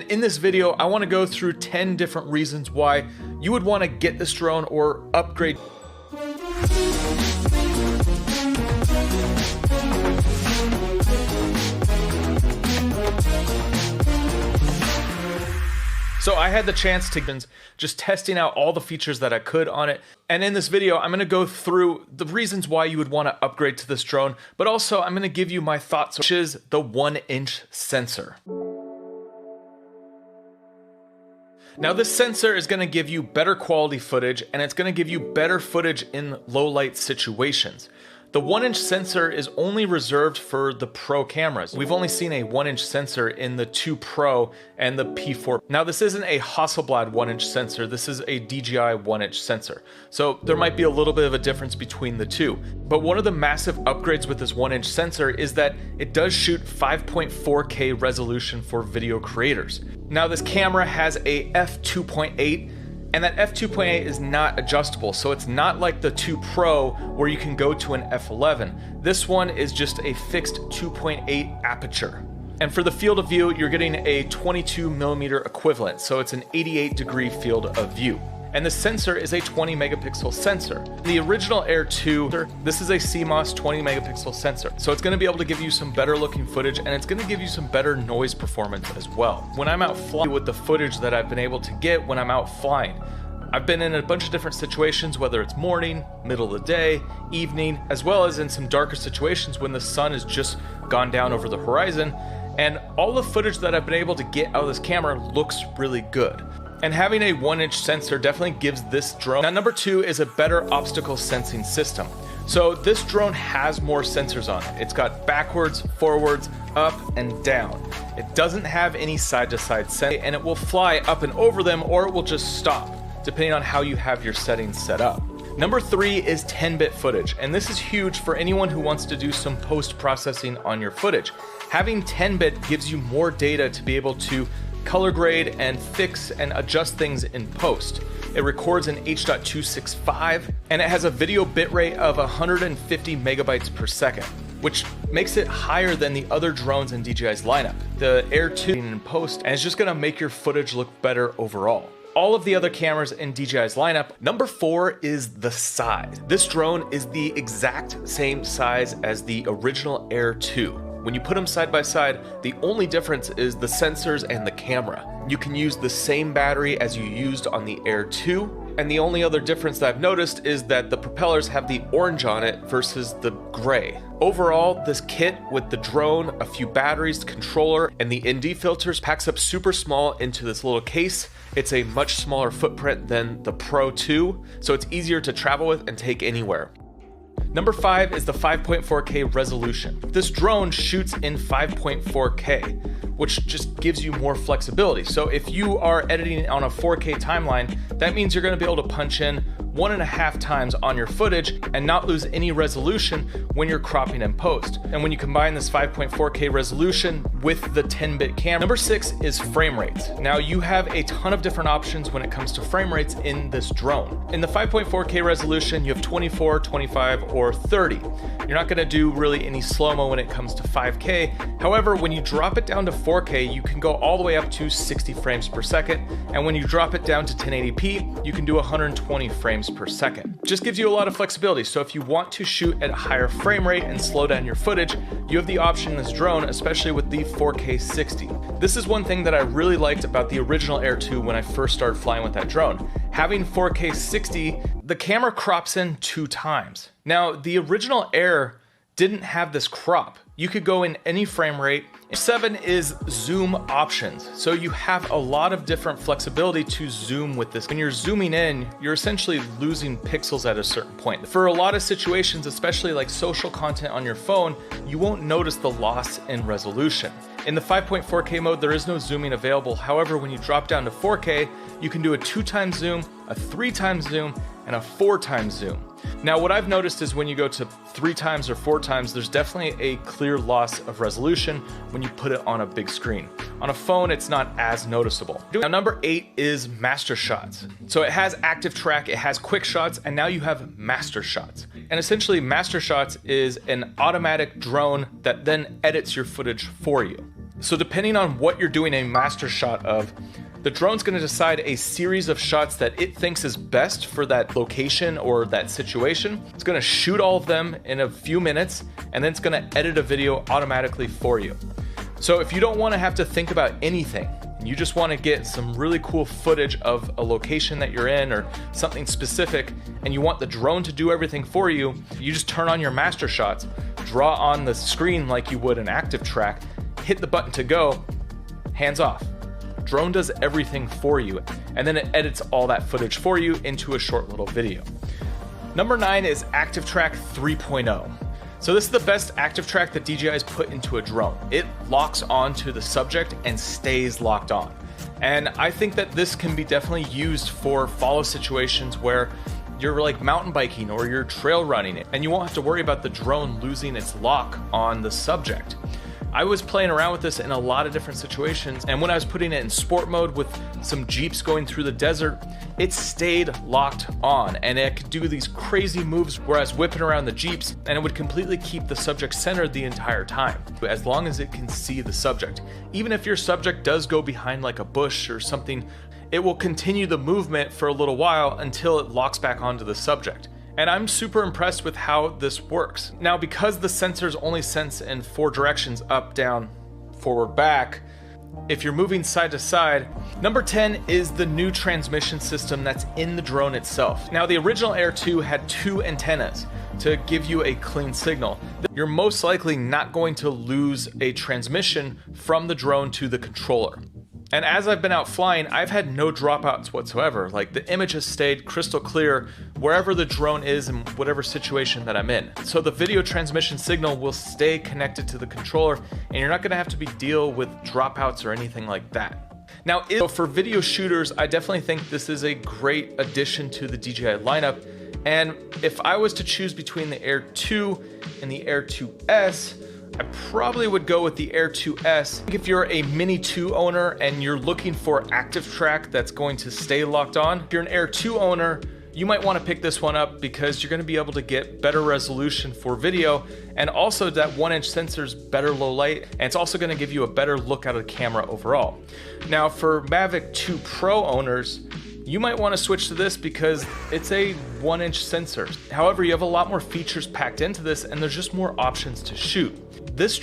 In this video, I want to go through 10 different reasons why you would want to get this drone or upgrade. So I had the chance to just testing out all the features that I could on it. And in this video, I'm going to go through the reasons why you would want to upgrade to this drone, but also I'm going to give you my thoughts, which is the 1-inch sensor. Now this sensor is going to give you better quality footage, and it's going to give you better footage in low light situations. The 1-inch sensor is only reserved for the Pro cameras. We've only seen a 1-inch sensor in the 2 Pro and the P4. Now this isn't a Hasselblad 1-inch sensor, this is a DJI 1-inch sensor. So there might be a little bit of a difference between the two. But one of the massive upgrades with this 1-inch sensor is that it does shoot 5.4K resolution for video creators. Now this camera has a f2.8, and that f2.8 is not adjustable, so it's not like the 2 Pro where you can go to an f11. This one is just a fixed 2.8 aperture. And for the field of view, you're getting a 22mm equivalent, so it's an 88-degree field of view. And the sensor is a 20 megapixel sensor. The original Air 2, this is a CMOS 20 megapixel sensor. So it's gonna be able to give you some better looking footage, and it's gonna give you some better noise performance as well. When I'm out flying with the footage that I've been able to get when I'm out flying, I've been in a bunch of different situations, whether it's morning, middle of the day, evening, as well as in some darker situations when the sun has just gone down over the horizon. And all the footage that I've been able to get out of this camera looks really good. And having a 1-inch sensor definitely gives this drone. Now, number 2 is a better obstacle sensing system. So this drone has more sensors on it. It's got backwards, forwards, up, and down. It doesn't have any side-to-side sensing, and it will fly up and over them, or it will just stop, depending on how you have your settings set up. Number 3 is 10-bit footage, and this is huge for anyone who wants to do some post-processing on your footage. Having 10-bit gives you more data to be able to color grade and fix and adjust things in post. It records in H.265, and it has a video bitrate of 150 megabytes per second, which makes it higher than the other drones in DJI's lineup. The Air 2 in post, and it's just gonna make your footage look better overall. All of the other cameras in DJI's lineup. Number 4 is the size. This drone is the exact same size as the original Air 2. When you put them side by side, the only difference is the sensors and the camera. You can use the same battery as you used on the Air 2, and the only other difference that I've noticed is that the propellers have the orange on it versus the gray. Overall, this kit with the drone, a few batteries, controller, and the ND filters packs up super small into this little case. It's a much smaller footprint than the Pro 2, so it's easier to travel with and take anywhere. Number 5 is the 5.4K resolution. This drone shoots in 5.4K, which just gives you more flexibility. So if you are editing on a 4K timeline, that means you're gonna be able to punch in 1.5 times on your footage and not lose any resolution when you're cropping in post. And when you combine this 5.4K resolution with the 10-bit camera. Number 6 is frame rates. Now you have a ton of different options when it comes to frame rates in this drone. In the 5.4K resolution, you have 24, 25, or 30. You're not gonna do really any slow-mo when it comes to 5K. However, when you drop it down to 4K, you can go all the way up to 60 frames per second. And when you drop it down to 1080p, you can do 120 frames per second. Just gives you a lot of flexibility. So if you want to shoot at a higher frame rate and slow down your footage, you have the option in this drone, especially with the 4K 60. This is one thing that I really liked about the original Air 2 when I first started flying with that drone. Having 4K 60, the camera crops in 2 times. Now, the original Air didn't have this crop. You could go in any frame rate. 7 is zoom options. So you have a lot of different flexibility to zoom with this. When you're zooming in, you're essentially losing pixels at a certain point. For a lot of situations, especially like social content on your phone, you won't notice the loss in resolution. In the 5.4K mode, there is no zooming available. However, when you drop down to 4K, you can do a 2x zoom, a 3x zoom, and a 4x zoom. Now, what I've noticed is when you go to 3x or 4x, there's definitely a clear loss of resolution when you put it on a big screen. On a phone, it's not as noticeable. Now, number 8 is master shots. So it has active track, it has quick shots, and now you have master shots. And essentially, master shots is an automatic drone that then edits your footage for you. So depending on what you're doing a master shot of, the drone's going to decide a series of shots that it thinks is best for that location or that situation. It's going to shoot all of them in a few minutes, and then it's going to edit a video automatically for you. So if you don't want to have to think about anything, you just want to get some really cool footage of a location that you're in or something specific, and you want the drone to do everything for you, you just turn on your master shots, draw on the screen like you would an active track, hit the button to go, hands off. Drone does everything for you, and then it edits all that footage for you into a short little video. Number 9 is Active Track 3.0. So this is the best active track that DJI has put into a drone. It locks onto the subject and stays locked on. And I think that this can be definitely used for follow situations where you're like mountain biking or you're trail running, and you won't have to worry about the drone losing its lock on the subject. I was playing around with this in a lot of different situations, and when I was putting it in sport mode with some Jeeps going through the desert, it stayed locked on, and it could do these crazy moves where I was whipping around the Jeeps, and it would completely keep the subject centered the entire time, as long as it can see the subject. Even if your subject does go behind like a bush or something, it will continue the movement for a little while until it locks back onto the subject. And I'm super impressed with how this works. Now, because the sensors only sense in 4 directions, up, down, forward, back, if you're moving side to side, number 10 is the new transmission system that's in the drone itself. Now, the original Air 2 had 2 antennas to give you a clean signal. You're most likely not going to lose a transmission from the drone to the controller. And as I've been out flying, I've had no dropouts whatsoever. Like, the image has stayed crystal clear wherever the drone is in whatever situation that I'm in. So the video transmission signal will stay connected to the controller, and you're not gonna have to deal with dropouts or anything like that. Now, for video shooters, I definitely think this is a great addition to the DJI lineup. And if I was to choose between the Air 2 and the Air 2S, I probably would go with the Air 2S. If you're a Mini 2 owner and you're looking for active track that's going to stay locked on, if you're an Air 2 owner, you might want to pick this one up because you're going to be able to get better resolution for video, and also that 1-inch sensor's better low light, and it's also going to give you a better look out of the camera overall. Now, for Mavic 2 Pro owners, you might want to switch to this because it's a 1-inch sensor. However, you have a lot more features packed into this, and there's just more options to shoot. This